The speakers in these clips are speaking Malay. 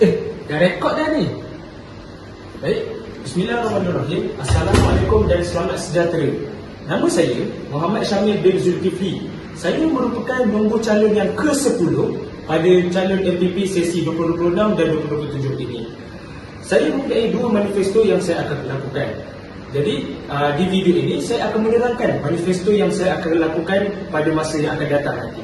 Dah rekod dah ni. Baik, Bismillahirrahmanirrahim. Assalamualaikum dan selamat sejahtera. Nama saya Muhammad Syamil bin Zulkifli. Saya merupakan nombor calon yang ke-10 pada calon MPP sesi 2026 dan 2027 ini. Saya mempunyai dua manifesto yang saya akan lakukan. Jadi di video ini saya akan menerangkan manifesto yang saya akan lakukan pada masa yang akan datang nanti.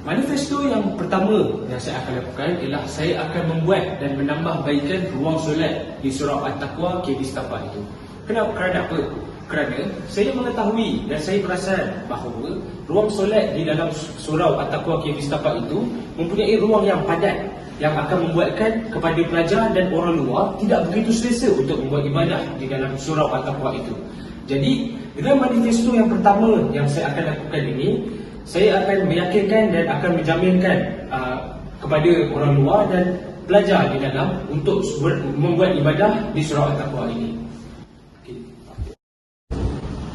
Manifesto yang pertama yang saya akan lakukan ialah saya akan membuat dan menambahbaikan ruang solat di Surau At-Taqwa KB Setapak itu. Kerana apa? Kerana saya mengetahui dan saya perasan bahawa ruang solat di dalam Surau At-Taqwa KB Setapak itu mempunyai ruang yang padat yang akan membuatkan kepada pelajar dan orang luar tidak begitu selesa untuk membuat ibadah di dalam Surau At-Taqwa itu. Jadi, dengan manifesto yang pertama yang saya akan lakukan ini, saya akan meyakinkan dan akan menjaminkan kepada orang luar dan pelajar di dalam untuk membuat ibadah di Surau At-Taqwa ini.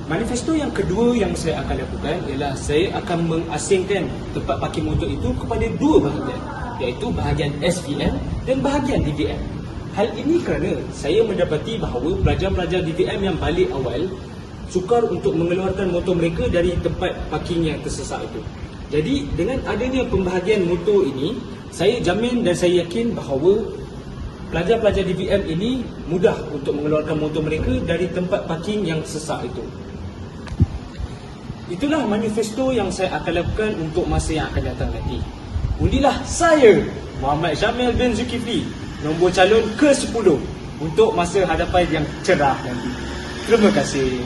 Manifesto yang kedua yang saya akan lakukan ialah saya akan mengasingkan tempat parking motor itu kepada dua bahagian, iaitu bahagian SPM dan bahagian DVM. Hal ini kerana saya mendapati bahawa pelajar-pelajar DVM yang balik awal sukar untuk mengeluarkan motor mereka dari tempat parking yang tersesat itu. Jadi dengan adanya pembahagian motor ini, saya jamin dan saya yakin bahawa pelajar-pelajar DVM ini mudah untuk mengeluarkan motor mereka dari tempat parking yang sesak itu. Itulah manifesto yang saya akan lakukan untuk masa yang akan datang nanti. Undilah saya, Muhammad Syamil bin Zulkifli, nombor calon ke-10 untuk masa hadapan yang cerah nanti. Terima kasih.